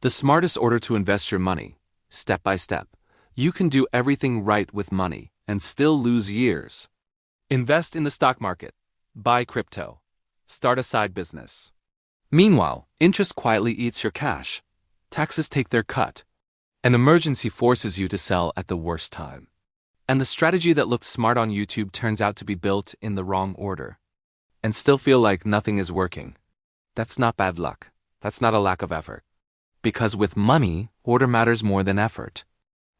The smartest order to invest your money, step by step. You can do everything right with money and still lose years. Invest in the stock market. Buy crypto. Start a side business. Meanwhile, interest quietly eats your cash. Taxes take their cut. An emergency forces you to sell at the worst time. And the strategy that looked smart on YouTube turns out to be built in the wrong order. And still feel like nothing is working. That's not bad luck. That's not a lack of effort. Because with money, order matters more than effort.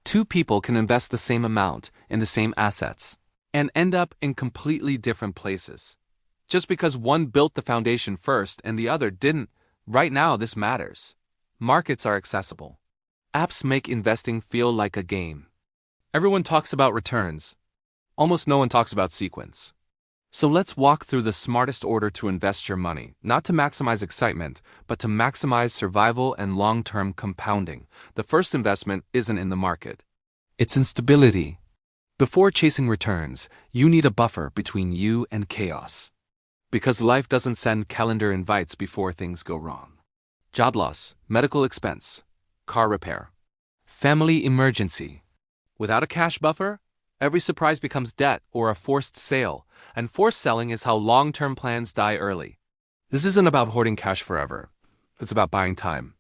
Two people can invest the same amount in the same assets and end up in completely different places. Just because one built the foundation first and the other didn't, right now this matters. Markets are accessible. Apps make investing feel like a game. Everyone talks about returns. Almost no one talks about sequence. So let's walk through the smartest order to invest your money, not to maximize excitement, but to maximize survival and long-term compounding. The first investment isn't in the market. It's in stability. Before chasing returns, you need a buffer between you and chaos. Because life doesn't send calendar invites before things go wrong. Job loss, medical expense, car repair, family emergency. Without a cash buffer, every surprise becomes debt or a forced sale, and forced selling is how long-term plans die early. This isn't about hoarding cash forever. It's about buying time.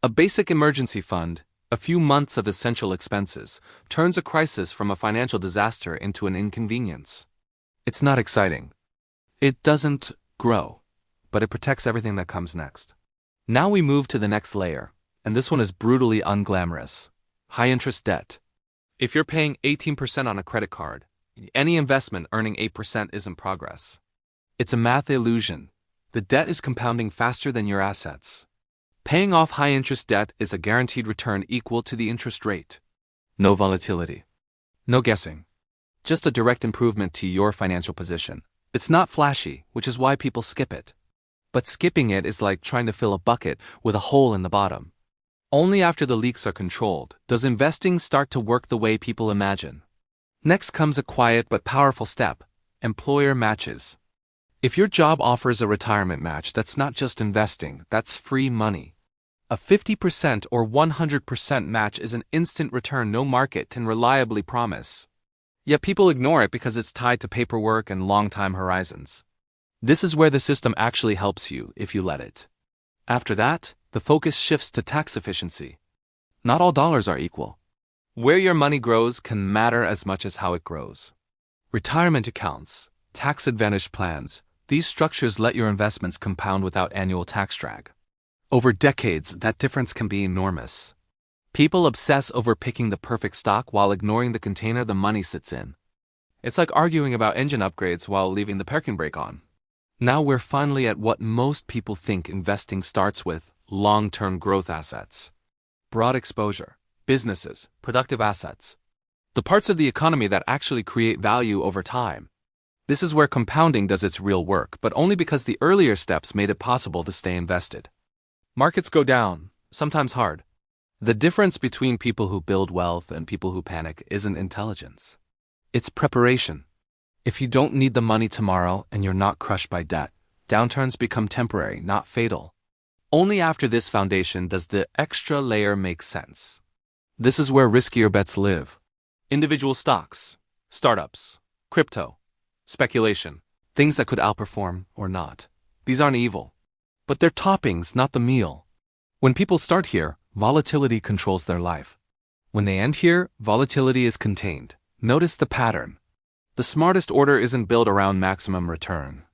A basic emergency fund, a few months of essential expenses, turns a crisis from a financial disaster into an inconvenience. It's not exciting. It doesn't grow, but it protects everything that comes next. Now we move to the next layer, and this one is brutally unglamorous. High-interest debt. If you're paying 18% on a credit card, any investment earning 8% isn't progress. It's a math illusion. The debt is compounding faster than your assets. Paying off high-interest debt is a guaranteed return equal to the interest rate. No volatility. No guessing. Just a direct improvement to your financial position. It's not flashy, which is why people skip it. But skipping it is like trying to fill a bucket with a hole in the bottom. Only after the leaks are controlled does investing start to work the way people imagine. Next comes a quiet but powerful step: employer matches. If your job offers a retirement match, that's not just investing, that's free money. A 50% or 100% match is an instant return no market can reliably promise. Yet people ignore it because it's tied to paperwork and long-time horizons. This is where the system actually helps you if you let it. After that, the focus shifts to tax efficiency. Not all dollars are equal. Where your money grows can matter as much as how it grows. Retirement accounts, tax advantage plans, these structures let your investments compound without annual tax drag. Over decades, that difference can be enormous. People obsess over picking the perfect stock while ignoring the container the money sits in. It's like arguing about engine upgrades while leaving the parking brake on. Now we're finally at what most people think investing starts with: long-term growth assets. Broad exposure, businesses, productive assets. The parts of the economy that actually create value over time. This is where compounding does its real work, but only because the earlier steps made it possible to stay invested. Markets go down, sometimes hard. The difference between people who build wealth and people who panic isn't intelligence. It's preparation. If you don't need the money tomorrow and you're not crushed by debt, downturns become temporary, not fatal. Only after this foundation does the extra layer make sense. This is where riskier bets live. Individual stocks, startups, crypto, speculation, things that could outperform or not. These aren't evil. But they're toppings, not the meal. When people start here, volatility controls their life. When they end here, volatility is contained. Notice the pattern. The smartest order isn't built around maximum return.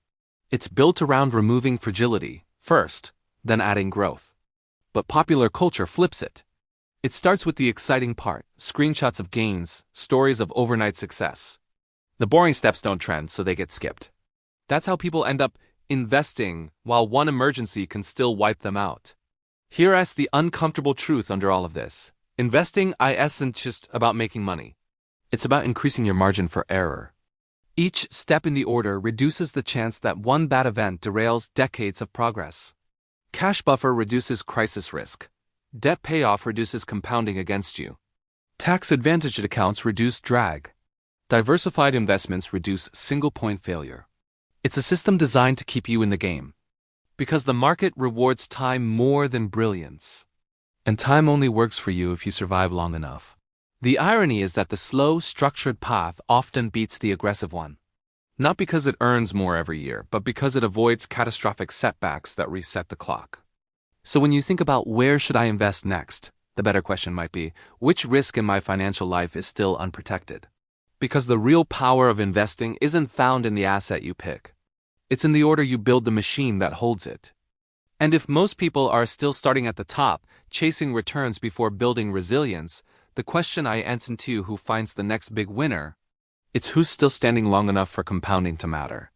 It's built around removing fragility first, then adding growth. But popular culture flips it. It starts with the exciting part: screenshots of gains, stories of overnight success. The boring steps don't trend, so they get skipped. That's how people end up investing while one emergency can still wipe them out. Here's the uncomfortable truth under all of this. Investing isn't just about making money. It's about increasing your margin for error. Each step in the order reduces the chance that one bad event derails decades of progress. Cash buffer reduces crisis risk. Debt payoff reduces compounding against you. Tax-advantaged accounts reduce drag. Diversified investments reduce single-point failure. It's a system designed to keep you in the game. Because the market rewards time more than brilliance. And time only works for you if you survive long enough. The irony is that the slow, structured path often beats the aggressive one. Not because it earns more every year, but because it avoids catastrophic setbacks that reset the clock. So when you think about where should I invest next, the better question might be, which risk in my financial life is still unprotected? Because the real power of investing isn't found in the asset you pick. It's in the order you build the machine that holds it. And if most people are still starting at the top, chasing returns before building resilience, the question I answer to who finds the next big winner, it's who's still standing long enough for compounding to matter.